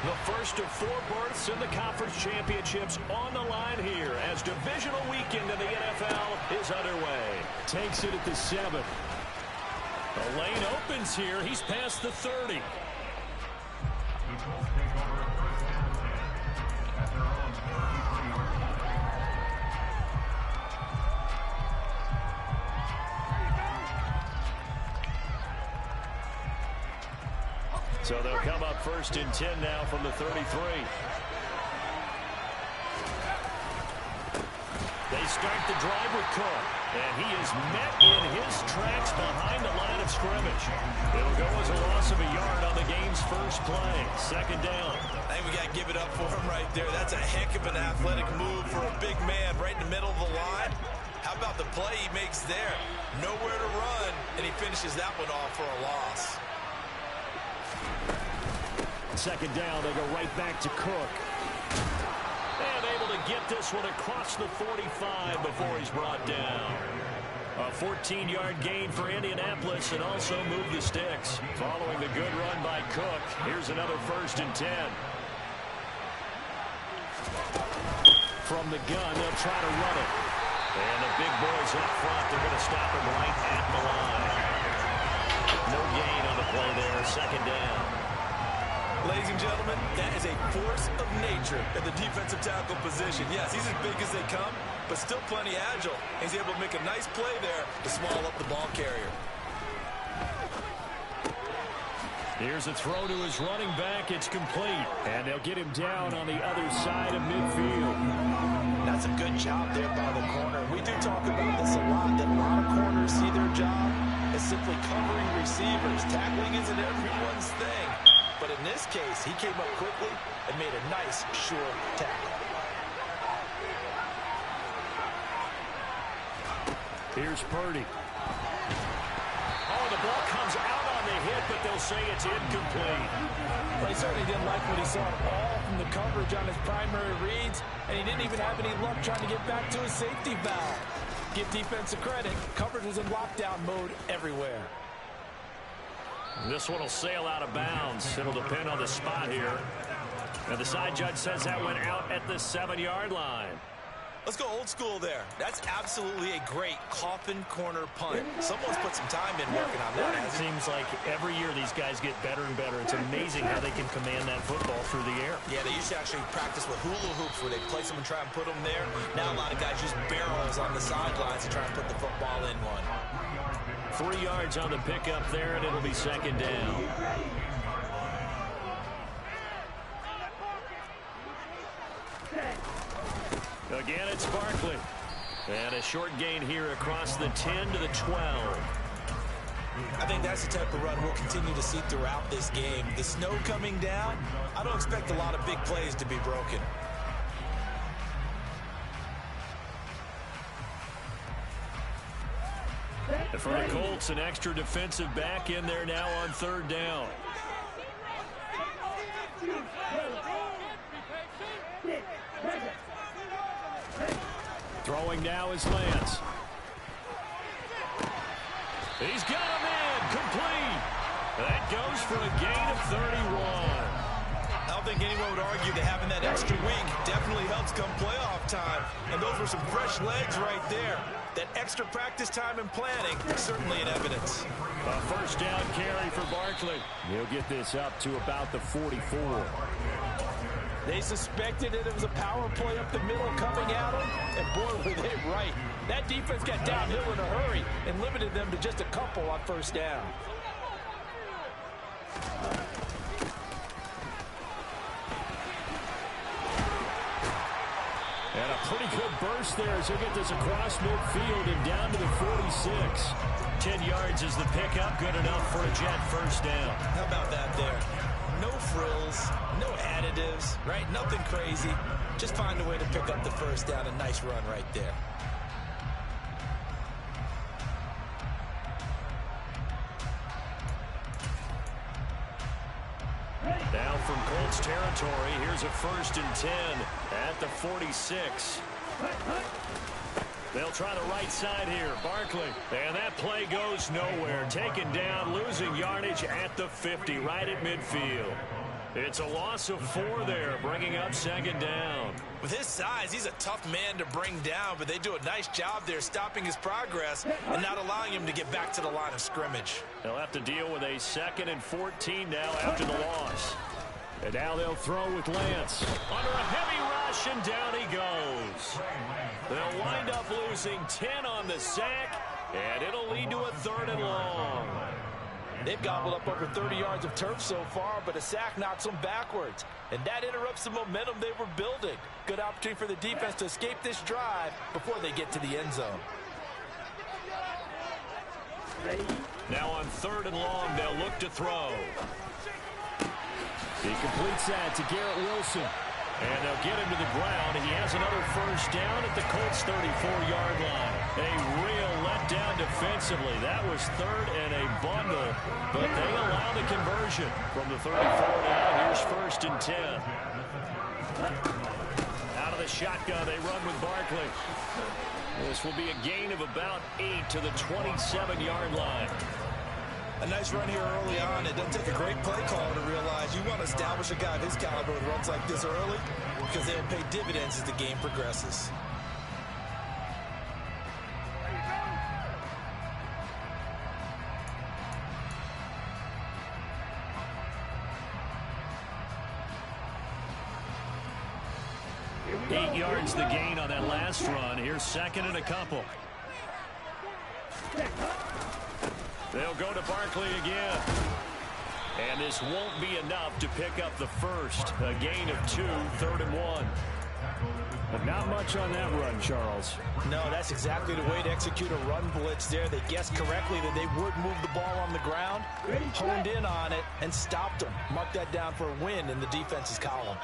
The first of 4 berths in the conference championships on the line here as divisional weekend in the NFL is underway. Takes it at the 7. The lane opens here. He's past the 30. So they'll come up first and 10 now from the 33. They start the drive with Cook, and he is met in his tracks behind the line of scrimmage. It'll go as a loss of a yard on the game's first play. Second down. I think we got to give it up for him right there. That's a heck of an athletic move for a big man right in the middle of the line. How about the play he makes there? Nowhere to run, and he finishes that one off for a loss. Second down, they go right back to Cook. And able to get this one across the 45 before he's brought down. A 14-yard gain for Indianapolis and also move the sticks. Following the good run by Cook, here's another first and 10. From the gun, they'll try to run it. And the big boys up front, they're going to stop him right at the line. No gain on the play there, second down. Ladies and gentlemen, that is a force of nature at the defensive tackle position. Yes, he's as big as they come, but still plenty agile. He's able to make a nice play there to swallow up the ball carrier. Here's a throw to his running back. It's complete. And they'll get him down on the other side of midfield. That's a good job there by the corner. We do talk about this a lot, that a lot of corners see their job as simply covering receivers. Tackling isn't everyone's thing. But in this case, he came up quickly and made a nice, sure tackle. Here's Purdy. Oh, the ball comes out on the hit, but they'll say it's incomplete. Well, he certainly didn't like what he saw at all from the coverage on his primary reads, and he didn't even have any luck trying to get back to his safety valve. Give defense a credit. Coverage was in lockdown mode everywhere. This one will sail out of bounds. It'll depend on the spot here. And the side judge says that went out at the 7-yard line. Let's go old school there. That's absolutely a great coffin corner punt. Someone's put some time in working on that. It seems like every year these guys get better and better. It's amazing how they can command that football through the air. Yeah, they used to actually practice with hula hoops where they place them and try and put them there. Now a lot of guys use barrels on the sidelines to try and put the football in one. 3 yards on the pickup there, and it'll be second down. Again, it's Barkley. And a short gain here across the 10 to the 12. I think that's the type of run we'll continue to see throughout this game. The snow coming down, I don't expect a lot of big plays to be broken. For the Colts, an extra defensive back in there now on third down. Throwing now is Lance. He's got him in, complete. That goes for a gain of 31. I don't think anyone would argue that having that extra week definitely helps come playoff time. And those were some fresh legs right there. That extra practice time and planning is certainly in evidence. A first down carry for Barkley. He'll get this up to about the 44. They suspected that it was a power play up the middle coming at them, and boy, were they right. That defense got downhill in a hurry and limited them to just a couple on first down. And a pretty good burst there as he'll get this across midfield and down to the 46. 10 yards is the pickup. Good enough for a Jet first down. How about that there? No frills, no additives, right? Nothing crazy. Just find a way to pick up the first down. A nice run right there. Now from Colts territory, here's a first and 10 at the 46. They'll try the right side here. Barkley. And that play goes nowhere. Taken down, losing yardage at the 50, right at midfield. It's a loss of 4 there, bringing up second down. With his size, he's a tough man to bring down, but they do a nice job there stopping his progress and not allowing him to get back to the line of scrimmage. They'll have to deal with a 2nd and 14 now after the loss. And now they'll throw with Lance. Under a heavy rush, and down he goes. They'll wind up losing 10 on the sack, and it'll lead to a 3rd and long. They've gobbled up over 30 yards of turf so far, but a sack knocks them backwards. And that interrupts the momentum they were building. Good opportunity for the defense to escape this drive before they get to the end zone. Now on 3rd and long, they'll look to throw. He completes that to Garrett Wilson. And they'll get him to the ground. He has another 1st down at the Colts' 34-yard line. A real letdown defensively. That was 3rd and a bundle, but they allow the conversion from the 34 now. Here's 1st and 10. Out of the shotgun, they run with Barkley. This will be a gain of about 8 to the 27-yard line. A nice run here early on. It doesn't take a great play caller to realize you want to establish a guy of his caliber with runs like this early because they'll pay dividends as the game progresses. Eight yards the gain on that last run. Here's 2nd and a couple. They'll go to Barkley again. And this won't be enough to pick up the 1st. A gain of 2, 3rd and 1. But not much on that run, Charles. No, that's exactly the way to execute a run blitz there. They guessed correctly that they would move the ball on the ground, honed in on it, and stopped them. Mark that down for a win in the defense's column.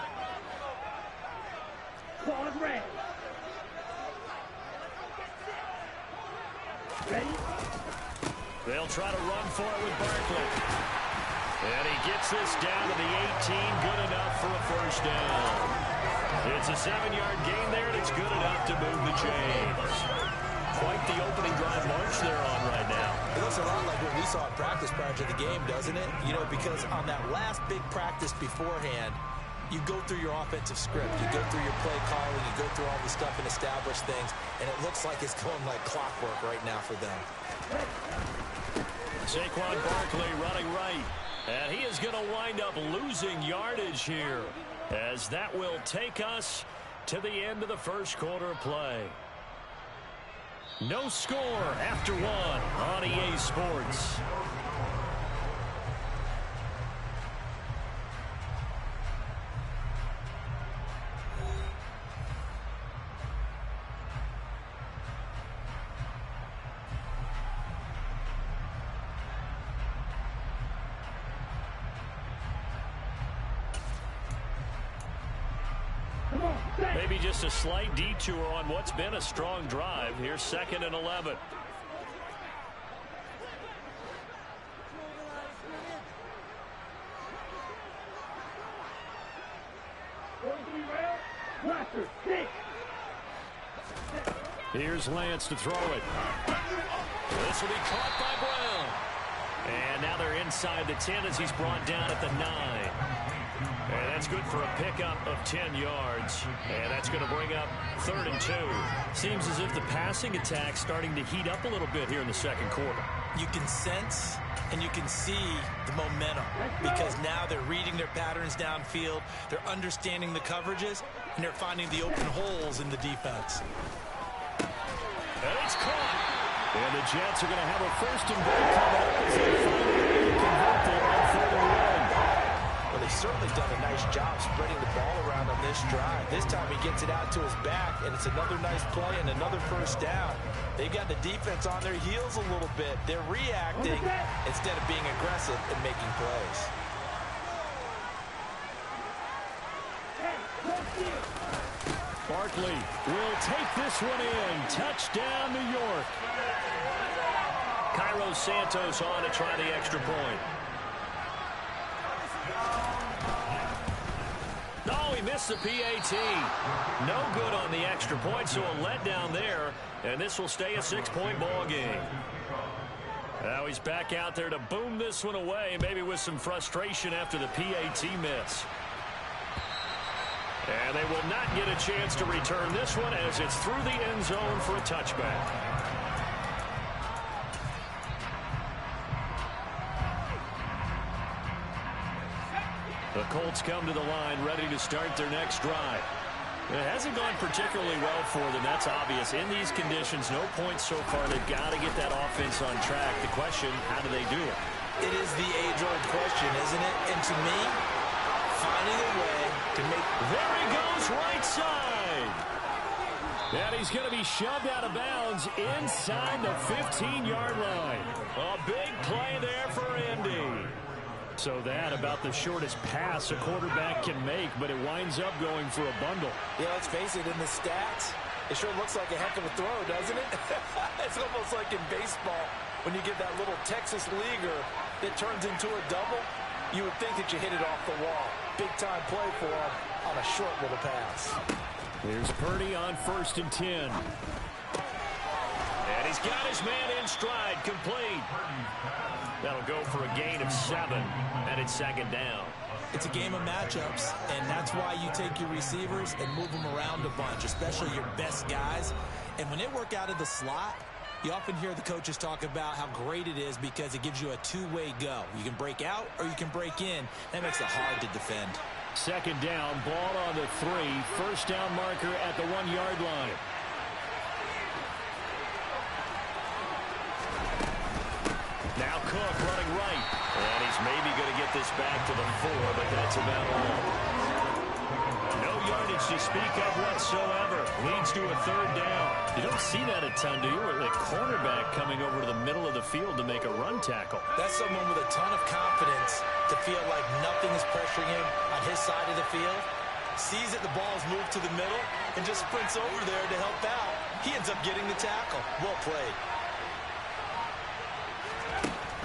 They'll try to run for it with Barkley. And he gets this down to the 18. Good enough for a 1st down. It's a 7-yard gain there, and it's good enough to move the chains. Quite the opening drive march they're on right now. It looks a lot like what we saw in practice prior to the game, doesn't it? You know, because on that last big practice beforehand, you go through your offensive script. You go through your play calling. You go through all the stuff and establish things. And it looks like it's going like clockwork right now for them. Saquon Barkley running right. And he is going to wind up losing yardage here, as that will take us to the end of the 1st quarter of play. No score after 1 on EA Sports. Maybe just a slight detour on what's been a strong drive. Here's 2nd and 11. Here's Lance to throw it. This will be caught by Brown. And now they're inside the 10 as he's brought down at the 9. And that's good for a pickup of 10 yards. And that's going to bring up 3rd and 2. Seems as if the passing attack's starting to heat up a little bit here in the 2nd quarter. You can sense and you can see the momentum because now they're reading their patterns downfield. They're understanding the coverages, and they're finding the open holes in the defense. And it's caught. And the Jets are going to have a 1st and goal coming up as they finally convert there on 3rd and 1. Well, they've certainly done a nice job spreading the ball around on this drive. This time he gets it out to his back, and it's another nice play and another 1st down. They've got the defense on their heels a little bit. They're reacting instead of being aggressive and making plays. Barkley will take this one in. Touchdown, New York. Cairo Santos on to try the extra point. No, he missed the PAT. No good on the extra point, so a letdown there, and this will stay a 6-point ball game. Now he's back out there to boom this one away, maybe with some frustration after the PAT miss. And they will not get a chance to return this one as it's through the end zone for a touchback. The Colts come to the line ready to start their next drive. It hasn't gone particularly well for them, that's obvious. In these conditions, no points so far. They've got to get that offense on track. The question, how do they do it? It is the age-old question, isn't it? And to me, finding a way to make... There he goes, right side. And he's going to be shoved out of bounds inside the 15-yard line. A big play there for Indy. So that about the shortest pass a quarterback can make, but it winds up going for a bundle. Yeah, let's face it, in the stats, it sure looks like a heck of a throw, doesn't it? It's almost like in baseball when you get that little Texas leaguer that turns into a double. You would think that you hit it off the wall. Big-time play for him on a short little pass. Here's Purdy on 1st and 10. And he's got his man in stride, complete. That'll go for a gain of 7, and it's 2nd down. It's a game of matchups, and that's why you take your receivers and move them around a bunch, especially your best guys. And when they work out of the slot, you often hear the coaches talk about how great it is because it gives you a two-way go. You can break out or you can break in. That makes it hard to defend. 2nd down, ball on the 3. 1st down marker at the 1-yard line. Now Cook running right. And he's maybe going to get this back to the 4, but that's about all. No yardage to speak of whatsoever. Leads to a 3rd down. You don't see that a ton, do you? With a cornerback coming over to the middle of the field to make a run tackle. That's someone with a ton of confidence to feel like nothing is pressuring him on his side of the field. Sees that the ball is moved to the middle and just sprints over there to help out. He ends up getting the tackle. Well played.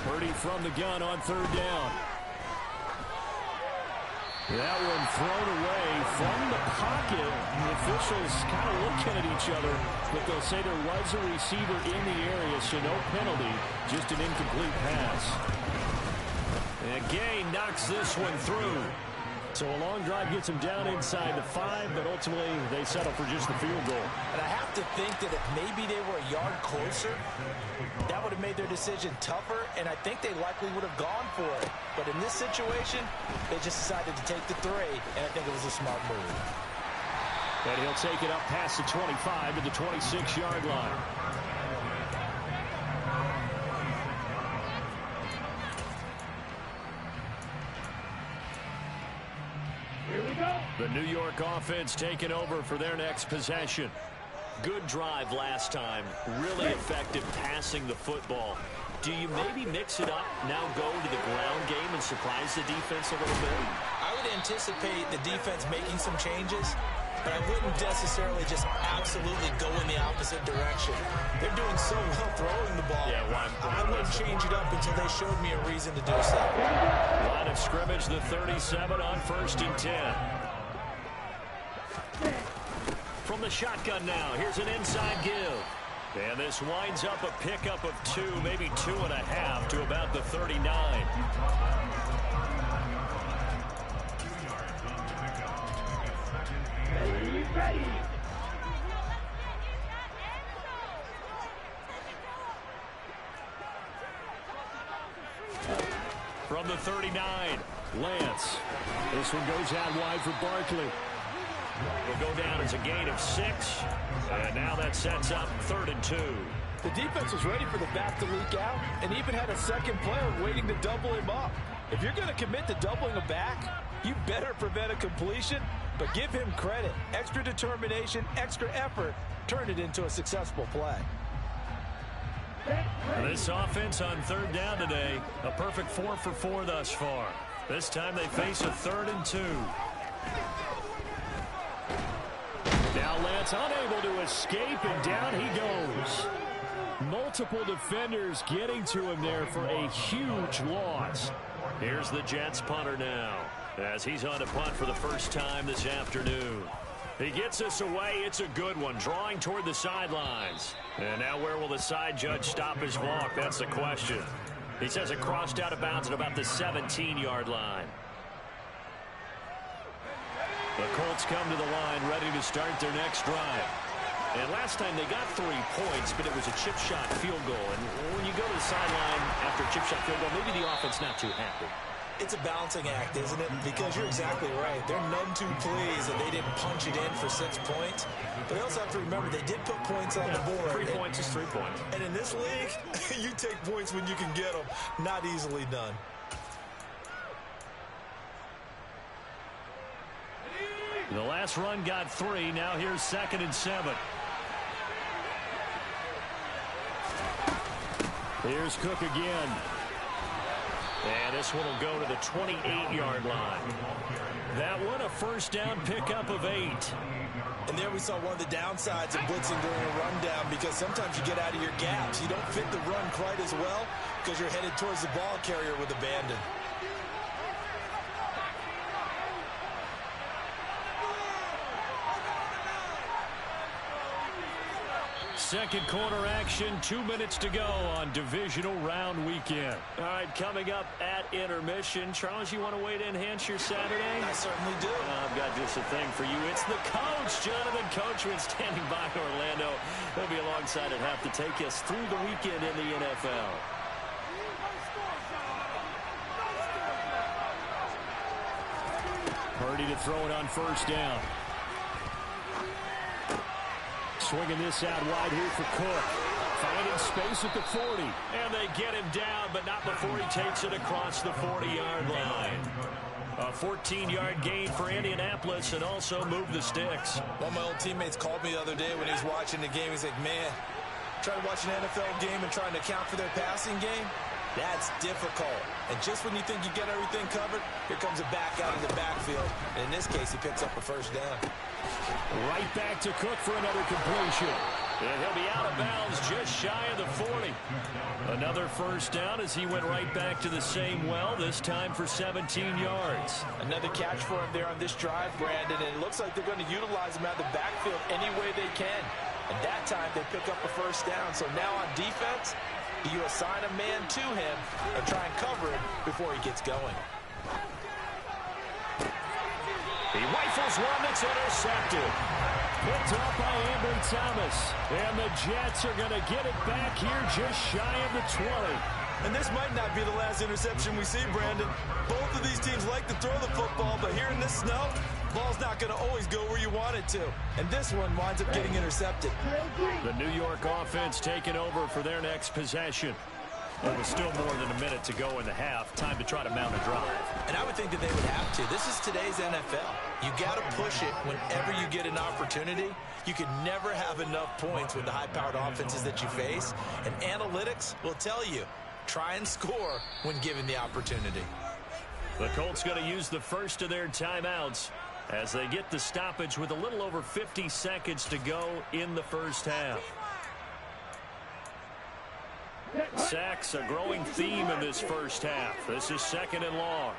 Purdy from the gun on 3rd down. That one thrown away from the pocket. The officials kind of looking at each other, but they'll say there was a receiver in the area, so no penalty, just an incomplete pass. And Gay knocks this one through. So a long drive gets them down inside the 5, but ultimately they settle for just the field goal. And I have to think that if maybe they were a yard closer, that would have made their decision tougher, and I think they likely would have gone for it. But in this situation, they just decided to take the 3, and I think it was a smart move. And he'll take it up past the 25 to the 26-yard line. The New York offense taking over for their next possession. Good drive last time. Really effective passing the football. Do you maybe mix it up, now go to the ground game and surprise the defense a little bit? I would anticipate the defense making some changes, but I wouldn't necessarily just absolutely go in the opposite direction. They're doing so well throwing the ball. Yeah, I wouldn't change it up until they showed me a reason to do so. Line of scrimmage, the 37 on 1st and 10. From the shotgun now, here's an inside give. And this winds up a pickup of 2, maybe 2.5 to about the 39. Ready. From the 39, Lance. This one goes out wide for Barkley. Will go down as a gain of 6. And now that sets up 3rd and 2. The defense was ready for the back to leak out and even had a second player waiting to double him up. If you're going to commit to doubling a back, you better prevent a completion, but give him credit. Extra determination, extra effort, turned it into a successful play. This offense on 3rd down today, a perfect 4 for 4 thus far. This time they face a 3rd and 2. Now Lance unable to escape, and down he goes. Multiple defenders getting to him there for a huge loss. Here's the Jets punter now, as he's on to punt for the first time this afternoon. He gets us away. It's a good one, drawing toward the sidelines. And now where will the side judge stop his clock? That's the question. He says it crossed out of bounds at about the 17-yard line. The Colts come to the line ready to start their next drive. And last time they got 3 points, but it was a chip shot field goal. And when you go to the sideline after a chip shot field goal, maybe the offense not too happy. It's a balancing act, isn't it? Because you're exactly right. They're none too pleased that they didn't punch it in for 6 points. But you also have to remember they did put points on the board. 3 points is 3 points. And in this league, you take points when you can get them. Not easily done. The last run got 3. Now here's 2nd and 7. Here's Cook again. And this one will go to the 28-yard line. That one a first down pickup of 8. And there we saw one of the downsides of blitzing during a rundown, because sometimes you get out of your gaps. You don't fit the run quite as well because you're headed towards the ball carrier with abandon. Second quarter action, 2 minutes to go on divisional round weekend. All right, coming up at intermission. Charles, you want to weigh to enhance your Saturday? I certainly do. I've got just a thing for you. It's the coach, Jonathan Coachman, standing by Orlando. He'll be alongside at half to take us through the weekend in the NFL. Purdy to throw it on first down. Swinging this out wide here for Cook. Finding space at the 40. And they get him down, but not before he takes it across the 40-yard line. A 14-yard gain for Indianapolis, and also move the sticks. One of my old teammates called me the other day when he was watching the game. He's like, man, trying to watch an NFL game and trying to account for their passing game? That's difficult. And just when you think you get everything covered, here comes a back out of the backfield. And in this case, he picks up a first down. Right back to Cook for another completion. And he'll be out of bounds just shy of the 40. Another first down as he went right back to the same well, this time for 17 yards. Another catch for him there on this drive, Brandon, and it looks like they're going to utilize him out of the backfield any way they can. And that time they pick up a first down. So now on defense, you assign a man to him and try and cover him before he gets going. He rifles one that's intercepted. Picked up by Ambry Thomas. And the Jets are going to get it back here just shy of the 20. And this might not be the last interception we see, Brandon. Both of these teams like to throw the football, but here in this snow, ball's not going to always go where you want it to. And this one winds up getting intercepted. The New York offense taking over for their next possession. Well, with still more than a minute to go in the half, time to try to mount a drive. And I would think that they would have to. This is today's NFL. You got to push it whenever you get an opportunity. You can never have enough points with the high-powered offenses that you face. And analytics will tell you, try and score when given the opportunity. The Colts going to use the first of their timeouts as they get the stoppage with a little over 50 seconds to go in the first half. Sacks, a growing theme in this first half. This is 2nd and long.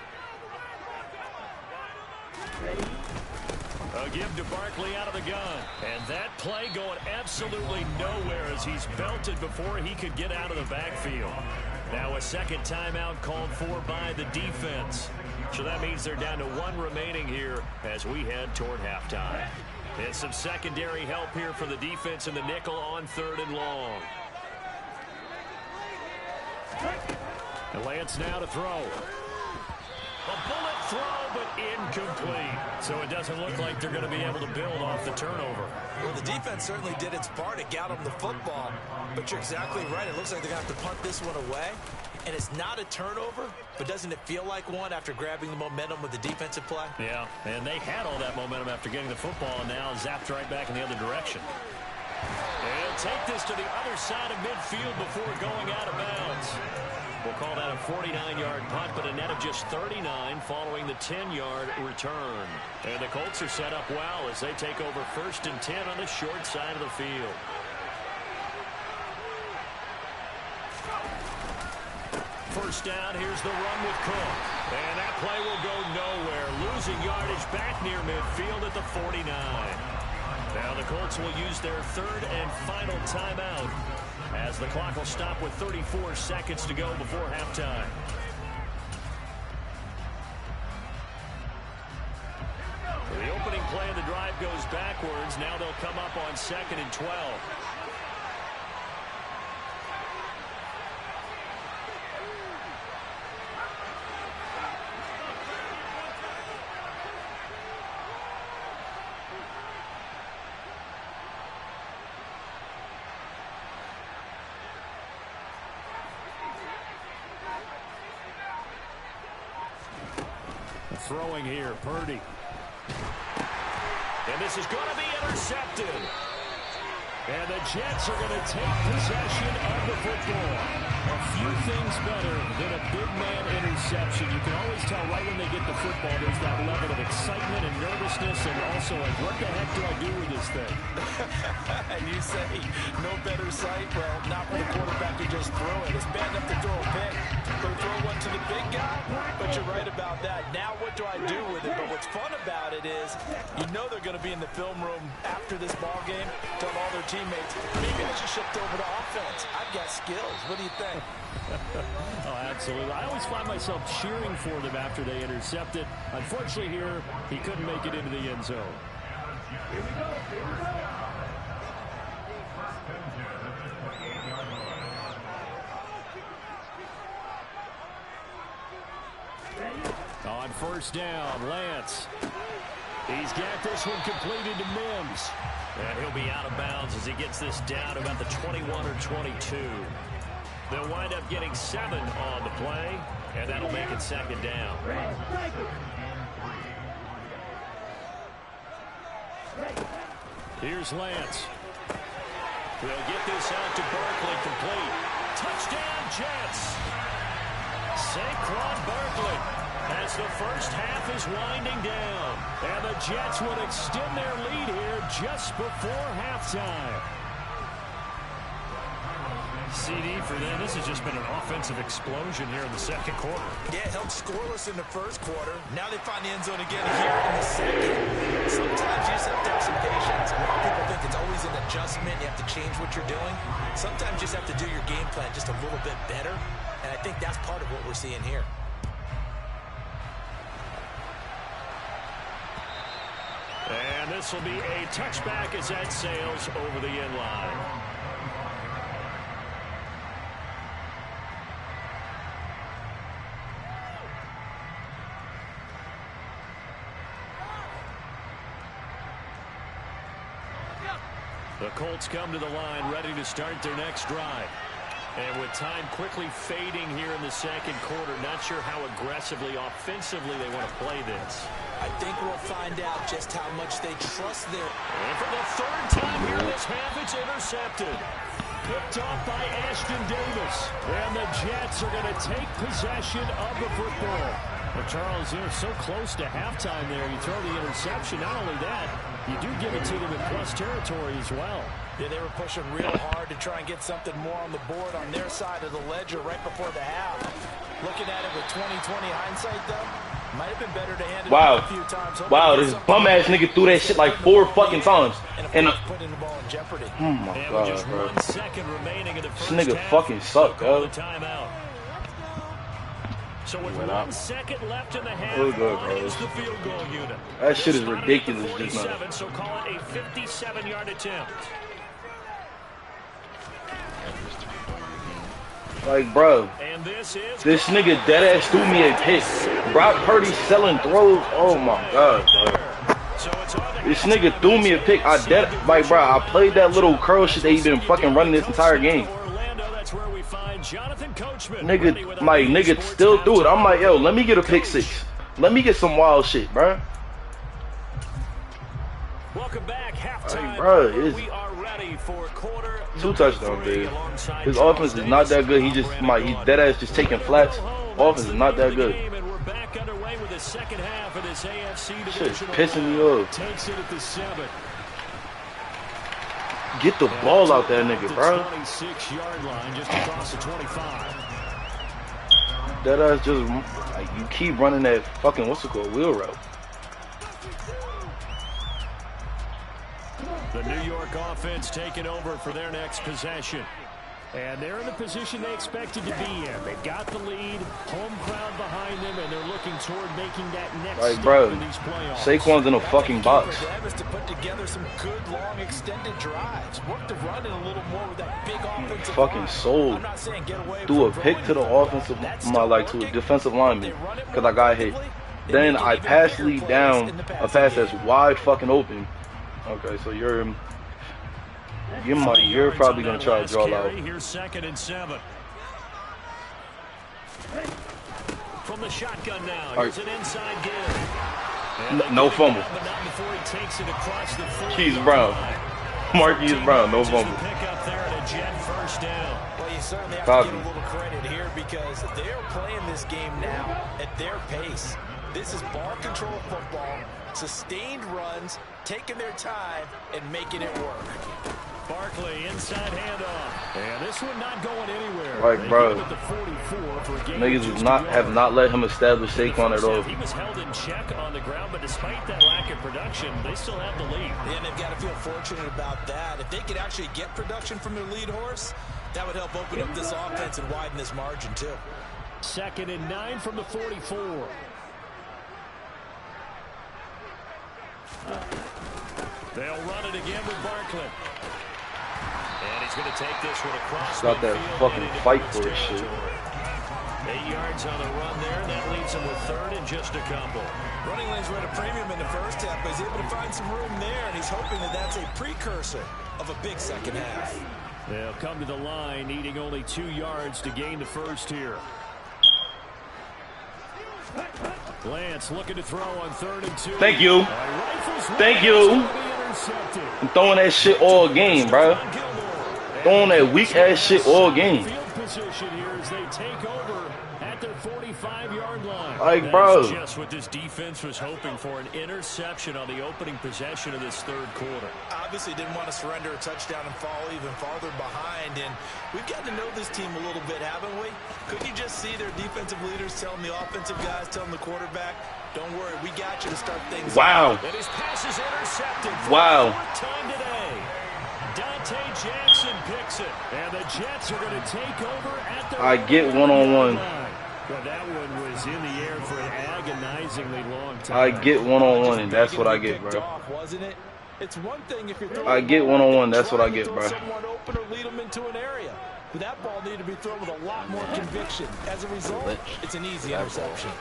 A give to Barkley out of the gun. And that play going absolutely nowhere as he's belted before he could get out of the backfield. Now a second timeout called for by the defense. So that means they're down to 1 remaining here as we head toward halftime. And some secondary help here for the defense in the nickel on 3rd and long. And Lance now to throw. A bullet throw, but incomplete. So it doesn't look like they're going to be able to build off the turnover. Well, the defense certainly did its part. It got them the football. But you're exactly right. It looks like they're going to have to punt this one away. And it's not a turnover, but doesn't it feel like one after grabbing the momentum with the defensive play? Yeah, and they had all that momentum after getting the football, and now zapped right back in the other direction. And he'll take this to the other side of midfield before going out of bounds. We'll call that a 49-yard punt, but a net of just 39 following the 10-yard return. And the Colts are set up well as they take over 1st and 10 on the short side of the field. first down. Here's the run with Cook. And that play will go nowhere. Losing yardage back near midfield at the 49. Now the Colts will use their third and final timeout as the clock will stop with 34 seconds to go before halftime. The opening play of the drive goes backwards. Now they'll come up on 2nd and 12. Throwing here, Purdy. And this is going to be intercepted. And the Jets are going to take possession of the football. A few things better than a big man interception. You can always tell right when they get the football, there's that level of excitement and nervousness, and also like, what the heck do I do with this thing? And you say, no better sight? Well, not when the quarterback can just throw it. It's bad enough to throw a pick, but throw one to the big guy? But you're right about that. Now what do I do with it? But what's fun about it is, you know they're going to be in the film room after this ball game, tell all their teammates, maybe I should shift over to offense. I've got skills. What do you think? Oh, absolutely. I always find myself cheering for them after they intercept it. Unfortunately here, he couldn't make it into the end zone. Here we go. On first down, Lance. He's got this one completed to Mims. And he'll be out of bounds as he gets this down about the 21 or 22. They'll wind up getting 7 on the play, and that'll make it 2nd down. Here's Lance. They'll get this out to Barkley, complete. Touchdown, Jets. Saquon Barkley, as the first half is winding down. And the Jets would extend their lead here just before halftime. CD for them. This has just been an offensive explosion here in the second quarter. Yeah, held scoreless in the first quarter. Now they find the end zone again here in the second. Sometimes you just have to have some patience. A lot of people think it's always an adjustment. You have to change what you're doing. Sometimes you just have to do your game plan just a little bit better. And I think that's part of what we're seeing here. And this will be a touchback as that sails over the end line. The Colts come to the line ready to start their next drive. And with time quickly fading here in the second quarter, not sure how aggressively, offensively they want to play this. I think we'll find out just how much they trust their... And for the third time here this half, it's intercepted. Picked off by Ashton Davis. And the Jets are going to take possession of the football. Well, Charles, you're so close to halftime there. You throw the interception. Not only that, you do give it to them in plus territory as well. Yeah, they were pushing real hard to try and get something more on the board on their side of the ledger right before the half. Looking at it with 20/20 hindsight, though, might have been better to hand it off a few times. Wow, this bum-ass nigga threw that shit like 4 fucking times. And putting the ball in jeopardy. Oh my god, just bro. 1 second remaining in the first This nigga half. fucking suck, bro. Timeout. So with Went 1 out. second left in the half, Really good, on bro. is the field goal unit. That shit is Started at ridiculous the just now. 47, so call it a 57-yard attempt. Like, bro, And this nigga deadass threw me a pick. Brock Purdy selling throws. Oh my god, bro. So it's on the This nigga threw me a pick. Like, bro, I played that little curl shit that he been fucking running this entire game. Orlando, that's where we find Jonathan Coachman. Nigga still threw it. I'm like, yo, let me get a pick 6. Let me get some wild shit, bro. Welcome back, halftime. Like, bro, we are ready for quarter 2 touchdowns, dude. His offense is not that good. He dead ass just taking flats. Offense is not that good. And we're back underway with the second half of this AFC Shit's Divisional. pissing me off. Takes it at the 7. Get the ball out that nigga, bro. 26-yard line just across the 25. That ass just like you keep running that fucking what's it called wheel route. The New York offense taking over for their next possession. And they're in the position they expected to be in. They've got the lead, home crowd behind them, and they're looking toward making that next Like, step bro, in these playoffs. Saquon's in a fucking box. For them is to put together some good, long, extended drives. Work the run in a little more with that big offensive Fucking line. sold. I'm not saying get away Threw a from pick to the offensive, to a defensive lineman because I got hit. Then I pass lead down a pass that's wide fucking open. Okay, so you're probably gonna try to draw out. Here's 2nd and 7. From the shotgun now. Here's an inside give. No fumble. But not before he takes it across the 40. Keys Brown. Marquise Brown, no fumble. Pick up there and a Jet first down. Well, you certainly have to give a little credit here because they're playing this game now at their pace. This is ball control football, sustained runs, taking their time, and making it work. Barkley inside handoff. And this one not going anywhere. Like, bro, the 44 for a niggas have not let him establish Saquon at all. He was held in check on the ground, but despite that lack of production, they still have the lead. And they've got to feel fortunate about that. If they could actually get production from their lead horse, that would help open up this offense and widen this margin too. 2nd and 9 from the 44. They'll run it again with Barkley. And he's going to take this one across. Got that fucking fight for his shit. 8 yards on the run there, and that leaves him with 3rd and just a couple. Running lanes were at a premium in the first half, but he's able to find some room there, and he's hoping that that's a precursor of a big second half. They'll come to the line, needing only 2 yards to gain the first here. Lance looking to throw on 3rd and 2. Thank you. Thank you. I'm throwing that shit all game, bro. Throwing that weak ass shit all game. Field position here as they take over at their 45-yard line. Like, bro. That's just what this defense was hoping for, an interception on the opening possession of this 3rd quarter. Obviously didn't want to surrender a touchdown and fall even farther behind, and we've gotten to know this team a little bit, haven't we? Couldn't you just see their defensive leaders telling the offensive guys, telling the quarterback, don't worry, we got you to start things. Wow. And his pass is intercepted. Wow. Time today. Dante Jackson picks it, and the Jets are going to take over at the I get one-on-one. But that one was in the air for an agonizingly long time. I get one-on-one, and that's what I get, bro. Wasn't it? It's one thing if you're I get one-on-one, that's what I get, bro. Someone open or lead them into an area. But that ball needed to be thrown with a lot more conviction. As a result, it's an easy interception.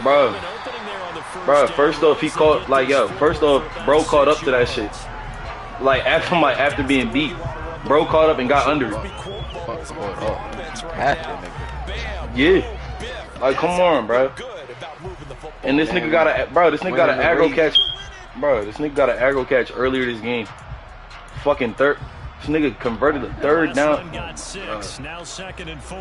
Bro, first off, he caught, first off, bro caught up to that shit. Like, after being beat, bro caught up and got under it. Yeah. Like, come on, bro. And this nigga got an aggro catch. Bro, this nigga got an aggro catch earlier this game. Fucking third. This nigga converted a 3rd down. Got 6, now 2nd and 4.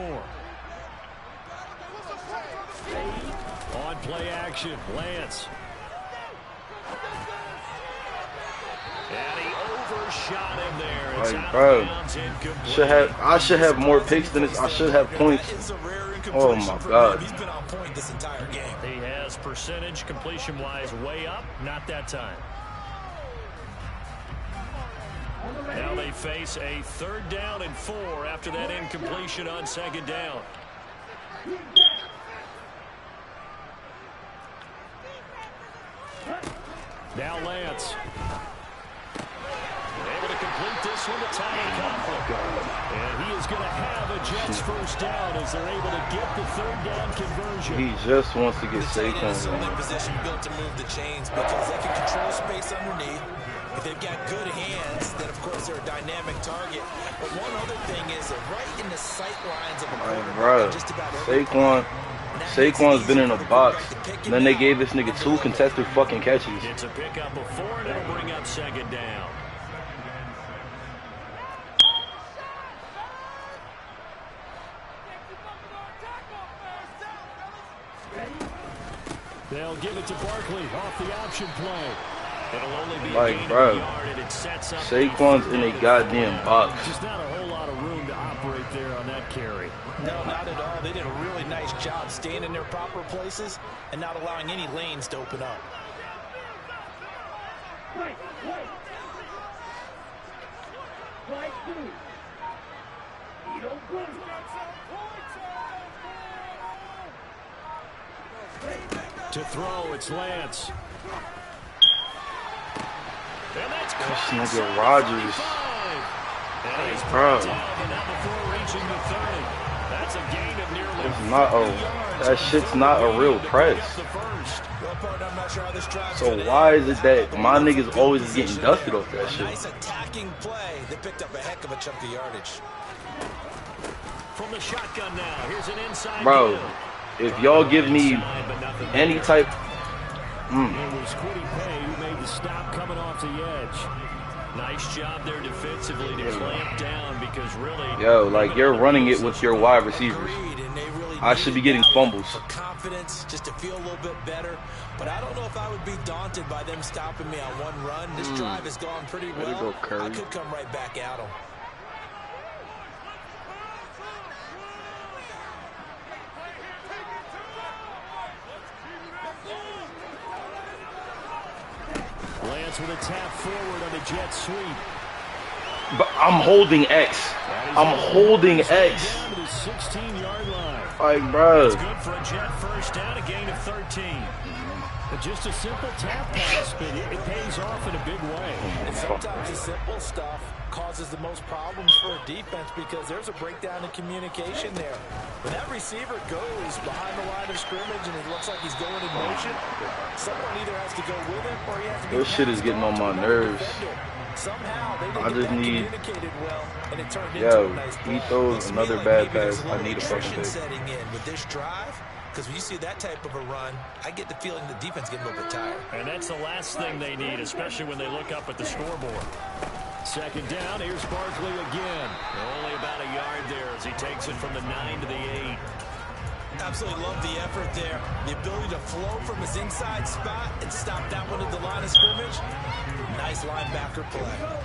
On play action, Lance. And he overshot him there. It's Like, bro, incomplete. I should have more picks than this. I should have points. Oh my God. He's been on point this entire game. He has percentage completion-wise way up, not that time. Now they face a 3rd down and 4 after that incompletion on 2nd down. Now Lance. Able to complete this one to Tyler Conklin. And he is going to have a Jets first down as they're able to get the 3rd down conversion. He just wants to get Saquon. In their position built to move the chains because they can control space underneath. If they've got good hands, then of course they're a dynamic target. But one other thing is they're right in the sight lines of a quarterback. Saquon's been in a box. And then they gave this nigga 2 contested fucking catches. It's a pickup of 4 and it'll bring up 2nd down. They'll give it to Barkley off the option play. It'll only be like, bro, Saquon's in a goddamn box. Just not a whole lot of room to operate right there on that carry. No, not at all. They did a really nice job staying in their proper places and not allowing any lanes to open up. To throw, it's Lance. And that's This nigga Rogers. Bro. That's a gain of nearly It's not that shit's not a real press. So why is it that my niggas always is getting dusted off that shit? Nice attacking play. They picked up a heck of a chunk of yardage. From the shotgun now, here's an inside Bro, deal. if y'all give me any type It was Quiddy Pay who made the stop coming off the edge. Nice job there defensively to clamp down because really... Yo, like you're running it with your wide receivers. I should be getting fumbles. Confidence, just to feel a little bit better. But I don't know if I would be daunted by them stopping me on one run. This drive has gone pretty well. I could come right back at them. Lance with a tap forward on the jet sweep. But I'm holding X. I'm holding X. Down to the 16-yard line. Like, bro. It's good for a jet first down, a gain of 13. But just a simple tap pass, but it pays off in a big way. And sometimes the simple stuff causes the most problems for a defense because there's a breakdown in communication there. When that receiver goes behind the line of scrimmage and it looks like he's going in motion, someone either has to go with him or he has to be... This shit is getting on my nerves. Somehow they I just need... communicated well, and it turned Yo, into a nice he play. throws Looks to me another like bad maybe there's pass. a I little need a fucking attrition take. setting in with this drive. Because when you see that type of a run, I get the feeling the defense getting a little bit tired. And that's the last thing they need, especially when they look up at the scoreboard. Second down, here's Barkley again. Only about a yard there as he takes it from the 9 to the 8. Absolutely love the effort there. The ability to flow from his inside spot and stop that one at the line of scrimmage. Nice linebacker play.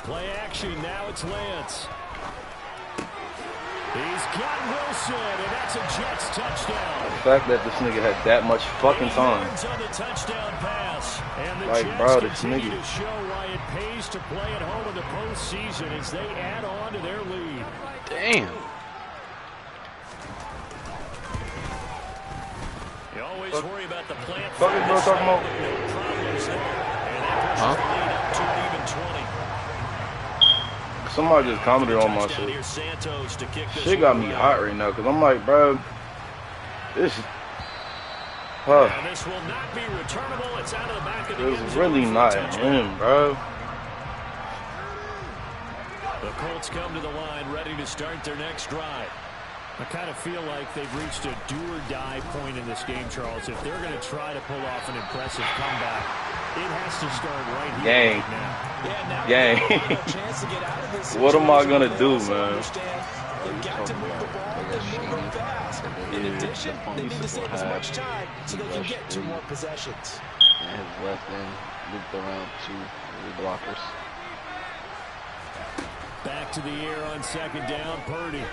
Play action, now it's Lance. He's got Wilson, and that's a Jets touchdown. The fact that this nigga had that much fucking time. On the touchdown pass. And the Like, Jets bro, this continue nigga. to show why it pays to play at home in the postseason as they add on to their lead. Damn. You always worry about the plant. Fuck is bro talking about? Problems there. And that pushes the lead up to an even 20. Somebody just commented on my Touchdown shit. here, Santos to kick this Shit got one me away. hot right now because I'm like, bro, this And this will not be returnable. It's out of the back of the end is zone really for a not touchdown. him, bro. The Colts come to the line ready to start their next drive. I kind of feel like they've reached a do-or-die point in this game, Charles. If they're going to try to pull off an impressive comeback, it has to start right here. Gang. Right now. Yeah, now Gang. they have a chance to get out of this What am I situation. gonna They do, also man? understand they've got to move the ball and move it fast. In addition, they need to save as much time so they can get 2 more possessions. And his left end looped around 2 blockers. Back to the air on second down, Purdy.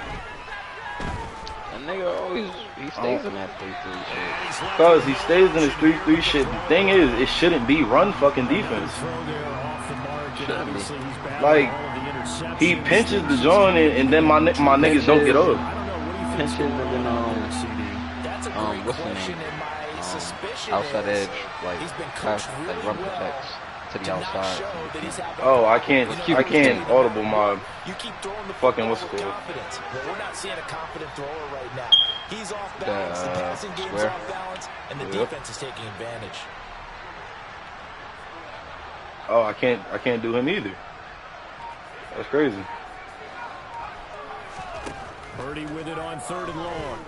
That nigga always, he stays in that 3-3 shit. Because he stays in his 3-3 shit. The thing is, it shouldn't be run fucking defense. Throw there off the mark, and Shouldn't be. obviously he's battling Like, all of the interceptions. he pinches the joint and then my niggas don't get up. I don't know, what do you think's Pinches going and on then, there, CD? That's a great what's the question, name? and my suspicion Outside is edge, like, he's been pass, coached like really run well protects to the to not outside. show that he's having Oh, I can't audible my You keep throwing the fucking football what's with it called? confidence. Well, we're not seeing a confident thrower right now. He's off balance, the passing game's square. off balance, and the Yep. defense is taking advantage. Oh, I can't do him either. That's crazy. Purdy with it on 3rd and long.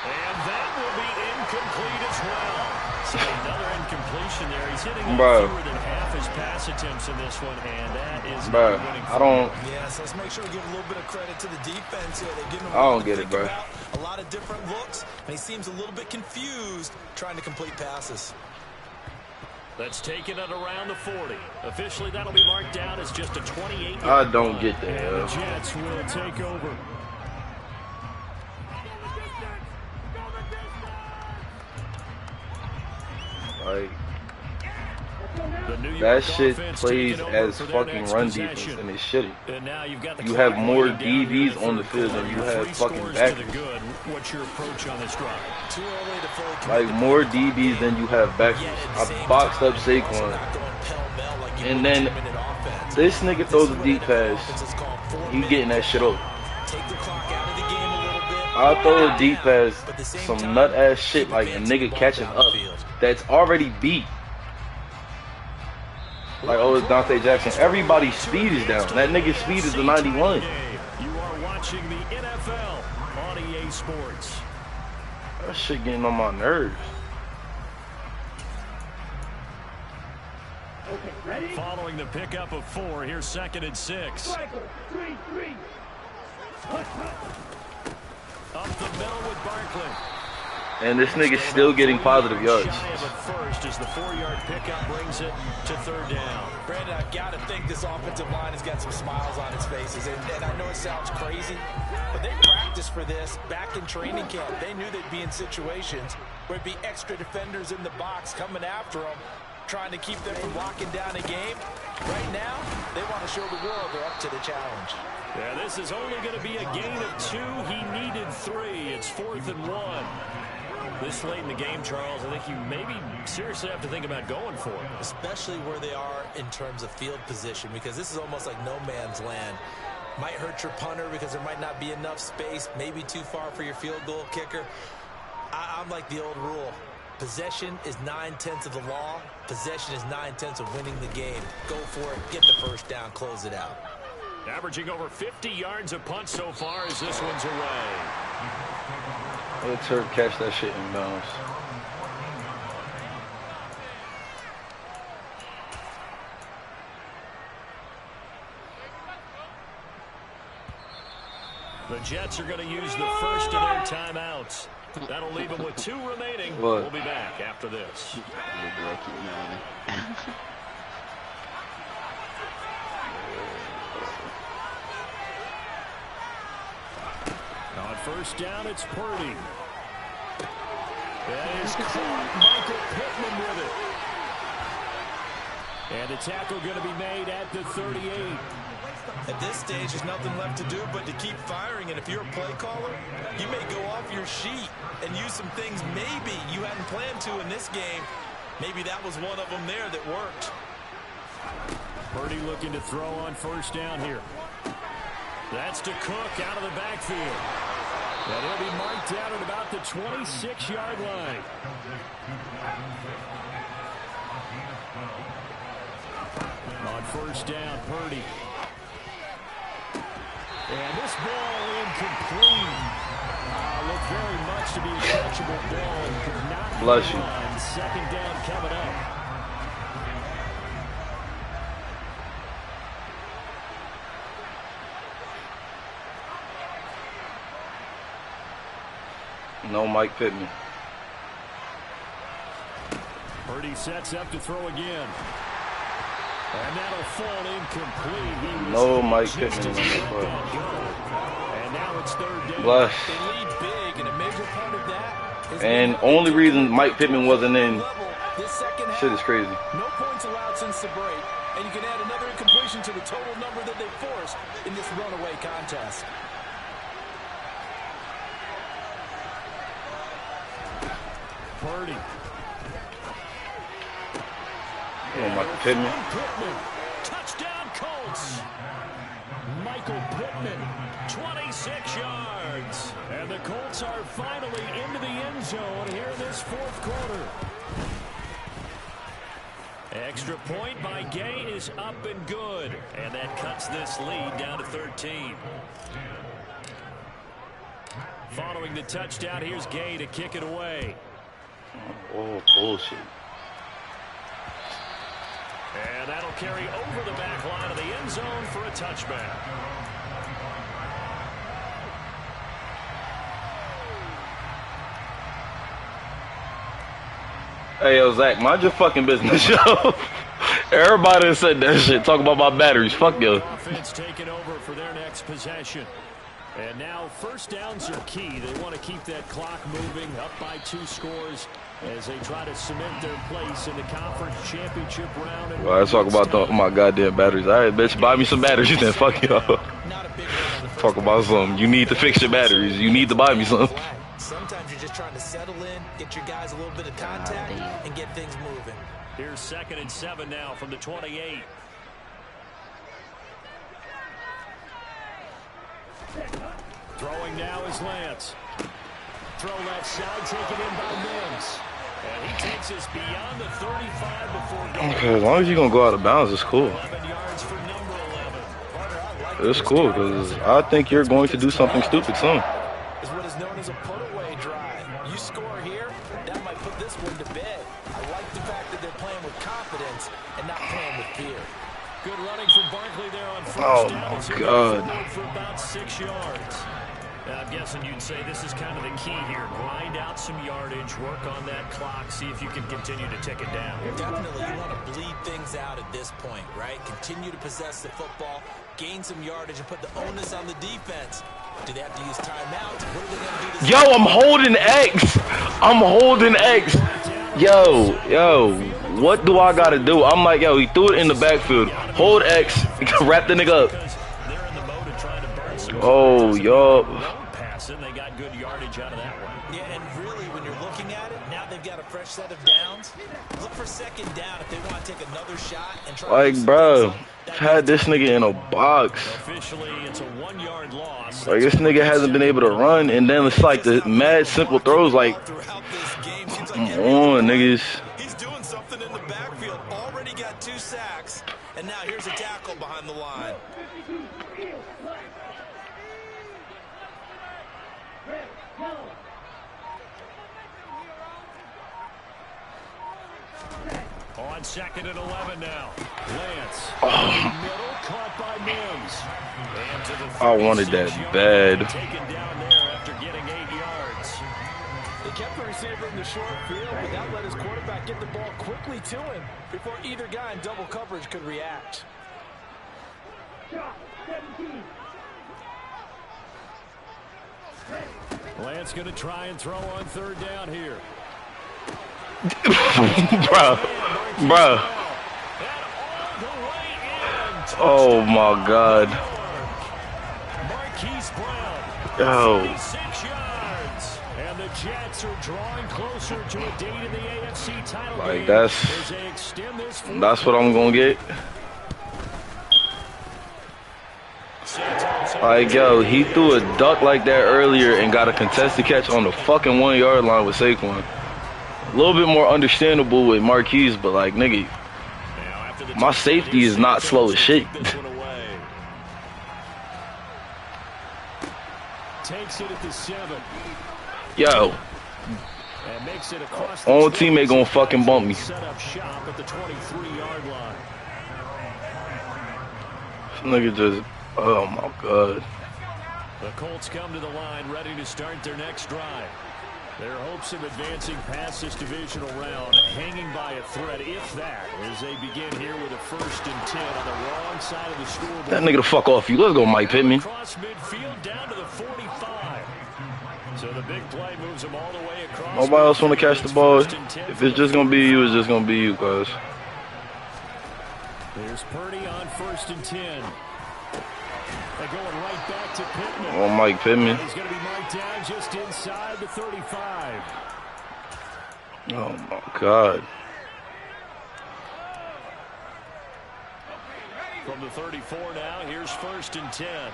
And that will be incomplete as well. So another incompletion there. He's hitting Bro. fewer than half his pass attempts in this one, and that is Bro, not winning. I don't. Yes, let's make sure we give a little bit of credit to the defense here. They're giving him I don't to get it, think bro. about, a lot of different looks, and he seems a little bit confused trying to complete passes. That's taken it around the 40. Officially, that'll be marked down as just a 28. I don't get that. And the Jets will take over. Like, that shit plays as fucking run defense, and it's shitty. You have more DBs on the field than you have fucking backers. What's your approach on this drive? Like, more DBs than you have backers. I boxed up Saquon, and then this nigga throws a deep pass. He getting that shit over. I'll throw a deep pass, some nut ass shit like a nigga catching up that's already beat. Like, oh, it's Dante Jackson. Everybody's speed is down. That nigga's speed is the 91. You are watching the NFL on EA Sports. That shit getting on my nerves. Okay, ready? Following the pickup of 4, here's 2nd and 6. Up the middle with Barkley. And this nigga's still getting positive yards. First as the 4-yard pickup brings it to 3rd down. Brandon, I've got to think this offensive line has got some smiles on its faces. And I know it sounds crazy, but they practiced for this back in training camp. They knew they'd be in situations where there'd be extra defenders in the box coming after them, trying to keep them from locking down a game. Right now, they want to show the world they're up to the challenge. Yeah, this is only going to be a gain of 2. He needed 3. It's 4th and 1. This late in the game, Charles, I think you maybe seriously have to think about going for it. Especially where they are in terms of field position, because this is almost like no man's land. Might hurt your punter because there might not be enough space, maybe too far for your field goal kicker. I'm like the old rule. Possession is 9/10 of the law. Possession is 9/10 of winning the game. Go for it, get the first down, close it out. Averaging over 50 yards a punt so far as this one's away. Let Turk catch that shit in bounds. The Jets are going to use the first of their timeouts. That'll leave them with 2 remaining. What? We'll be back after this. On first down, it's Purdy. That is caught. Michael Pittman with it. And the tackle going to be made at the 38. At this stage, there's nothing left to do but to keep firing. And if you're a play caller, you may go off your sheet and use some things maybe you hadn't planned to in this game. Maybe that was one of them there that worked. Purdy looking to throw on first down here. That's to Cook out of the backfield. And he'll be marked down at about the 26-yard line. On first down, Purdy. And this ball incomplete. Looked very much to be a catchable ball and could not Bless you. on 2nd down coming up. No Mike Pittman. Purdy sets up to throw again. And that'll fall incomplete. No Mike Pittman in this play. And now it's 3rd down. Bless. They lead big, and a major part of that is And only reason Mike Pittman wasn't in, this second half, shit is crazy. no points allowed since the break, and you can add another incompletion to the total number that they forced in this runaway contest. Purdy. Oh, Mike Pittman. Touchdown Colts. Michael Pittman, 26 yards. And the Colts are finally into the end zone here in this 4th quarter. Extra point by Gay is up and good. And that cuts this lead down to 13. Following the touchdown, here's Gay to kick it away. Oh, bullshit. And that'll carry over the back line of the end zone for a touchback. Hey, yo, Zach, mind your fucking business, yo. Everybody said that shit. Talk about my batteries. Fuck yo. Offense taking over for their next possession. And now first downs are key. They want to keep that clock moving, up by 2 scores as they try to cement their place in the conference championship round. Well, I talk about my goddamn batteries. All right, bitch, buy me some batteries then. Fuck y'all. Talk about something. You need to fix your batteries. You need to buy me some. Sometimes you're just trying to settle in, get your guys a little bit of contact, and get things moving. Here's 2nd and 7 now from the 28. Throwing now is Lance. Throw left side, taken in by Mims. And he takes us beyond the 35 before going. Okay, as long as you're going to go out of bounds, it's cool. 11 yards for number 11. It's cool, because I think you're going to do something stupid soon. Is what is known as a put-away drive. You score here, that might put this one to bed. I like the fact that they're playing with confidence and not playing with fear. Good running from Barkley there on first Oh, down. my God. For about 6 yards. I'm guessing you'd say this is kind of the key here. Grind out some yardage, work on that clock, see if you can continue to tick it down. Definitely, you want to bleed things out at this point, right? Continue to possess the football, gain some yardage, and put the onus on the defense. Do they have to use timeouts? What are they going to do? Yo, I'm holding X. I'm holding X. Yo, what do I got to do? I'm like, yo, he threw it in the backfield. Hold X. Wrap the nigga up. They're in the mode of trying to burn some Oh, yo. passing. They got good yardage out of that one. Yeah, and really, when you're looking at it, now they've got a fresh set of downs. Look for 2nd down if they want to take another shot and try. Like, bro, had this nigga in a box. Officially, it's a 1-yard loss. Like, this nigga hasn't been able to run, and then it's like the mad simple throws. Like, come on, niggas. He's doing something in the backfield. Already got 2 sacks, and now here's a tackle behind the line. On 2nd and 11 now. Lance. Oh, Middle caught by Mims. And to the I wanted that 36 bad. Taken down there after getting 8 yards. They kept the receiver in the short field, but that let his quarterback get the ball quickly to him before either guy in double coverage could react. Lance going to try and throw on 3rd down here. bro. Oh my God. Marquise Brown. Yo. 36 yards. And the Jets are drawing closer to a date in the AFC title Like, game that's as they extend this what I'm gonna get. Like, yo, he threw a duck like that earlier and got a contested catch on the fucking 1-yard line with Saquon. A little bit more understandable with Marquise, but like, nigga, my safety is not slow as shit. Takes it at the 7. Yo, And makes it across the own teammate gonna fucking bump me. set up shop at the 23-yard line. This nigga just, oh my God. The Colts come to the line ready to start their next drive. Their hopes of advancing past this divisional round hanging by a thread, if that, as they begin here with a 1st and 10 on the wrong side of the scoreboard. That nigga the fuck off you. Let's go, Mike Pittman. Across midfield down to the 45. So the big play moves them all the way across. Nobody else want to catch the ball. If it's just gonna be you, it's just gonna be you, cuz. There's Purdy on 1st and 10. They're going right back to Pittman. Oh, Mike Pittman. He's going to be marked down just inside the 35. Oh my God. From the 34 now, here's 1st and 10.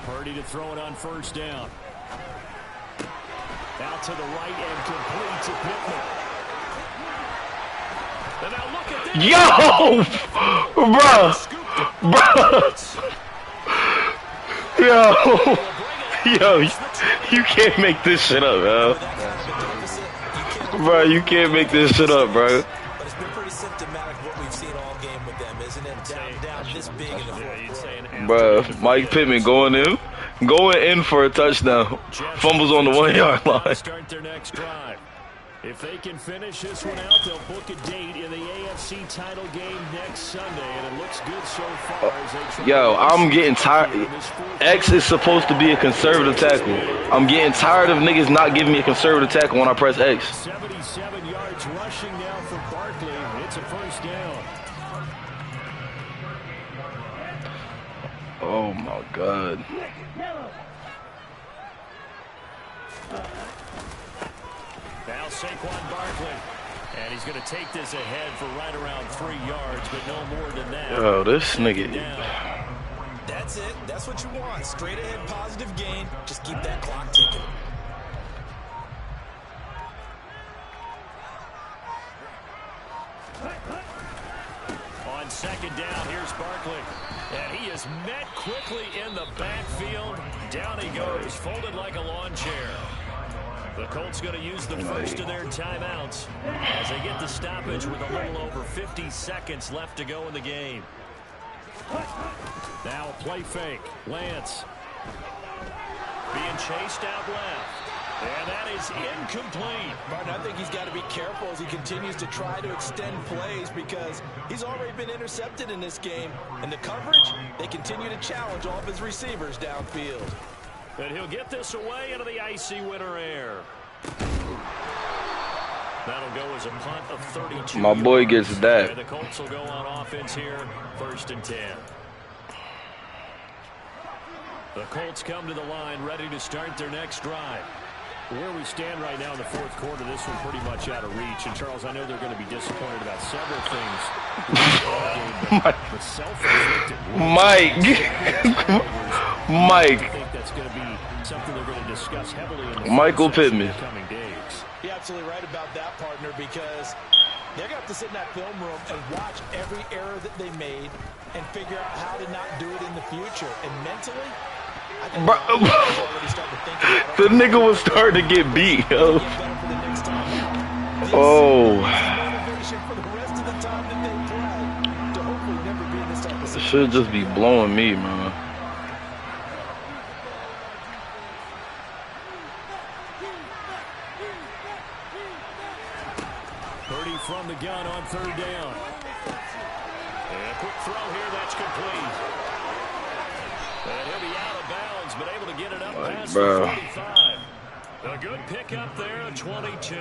Purdy to throw it on 1st down. Out to the right and complete to Pittman. And now look at this. Yo! Bruh! Yo, you can't make this shit up, man. Bro, you can't make this shit up, bro. But it's been pretty symptomatic of what we've seen all game with them, isn't it? Down this big in the fourth quarter. Bro, Mike Pittman going in Going in for a touchdown. Fumbles on the 1 yard line. Start their next drive. If they can finish this one out, they'll book a date in the AFC title game next Sunday, and it looks good so far. As they try Yo, I'm getting tired. X is supposed to be a conservative tackle. I'm getting tired of niggas not giving me a conservative tackle when I press X. 77 yards rushing now for Barkley. It's a first down. Oh my God. Now Saquon Barkley. And he's going to take this ahead for right around 3 yards, but no more than that. Yo, this nigga. That's it. That's what you want. Straight ahead positive gain. Just keep that clock ticking. On second down, here's Barkley. And he is met quickly in the backfield. Down he goes, folded like a lawn chair. The Colts going to use the first of their timeouts as they get the stoppage with a little over 50 seconds left to go in the game. Now a play fake. Lance being chased out left. And that is incomplete. Martin, I think he's got to be careful as he continues to try to extend plays because he's already been intercepted in this game. And the coverage, they continue to challenge all of his receivers downfield. And he'll get this away into the icy winter air. That'll go as a punt of 32. My boy gets that. And the Colts will go on offense here, 1st and 10. The Colts come to the line, ready to start their next drive. Where we stand right now in the 4th quarter, this one pretty much out of reach. And, Charles, I know they're going to be disappointed about several things. But self-inflicted. Mike. Mike. I think that's going to be something they're going to discuss heavily in the Michael Pittman. coming days. You're absolutely right about that, partner, because they're going to have to sit in that film room and watch every error that they made and figure out how to not do it in the future. And mentally, I think already starting to think about The nigga was starting to get beat, yo. Oh. This should just be blowing me, man. Purdy from the gun on 3rd down. And a quick throw here, that's complete. And he'll be out of bounds, but able to get it up past the 45. A good pickup there at 22.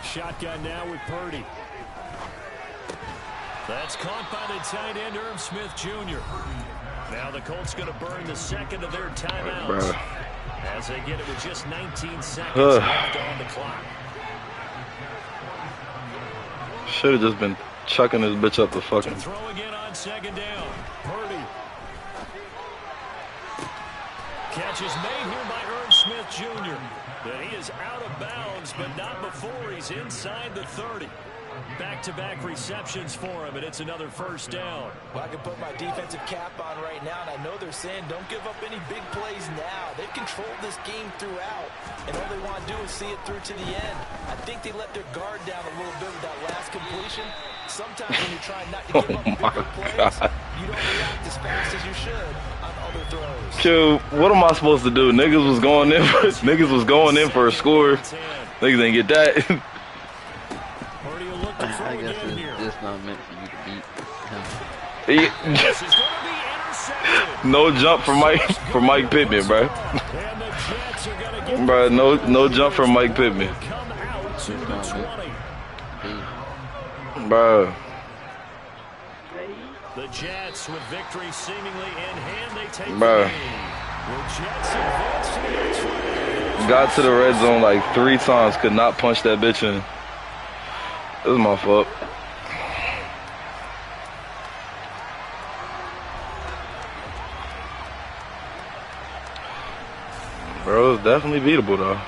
Shotgun now with Purdy. That's caught by the tight end, Irv Smith Jr. Now the Colts going to burn the second of their timeouts as they get it with just 19 seconds left on the clock. Should have just been chucking this bitch up the fucking. To throw again on 2nd down. Purdy. Catch is made here by Irv Smith Jr. And he is out of bounds, but not before he's inside the 30. Back-to-back receptions for him, and it's another 1st down. Well, I can put my defensive cap on right now, and I know they're saying don't give up any big plays now. They've controlled this game throughout, and all they want to do is see it through to the end. I think they let their guard down a little bit with that last completion. Sometimes when you're trying not to give up bigger plays, you don't react as fast as you should on other throws. Q, what am I supposed to do? Niggas was going in for a score. Niggas didn't get that. I guess it's just not meant for you to beat him. No jump for Mike Pittman, bro. Bro, no jump for Mike Pittman. Bro. The Jets with victory seemingly in hand, they take bro. The Jets advance to the next round. Got to the red zone like 3 times, could not punch that bitch in. This is my fault. Bro, it's definitely beatable though.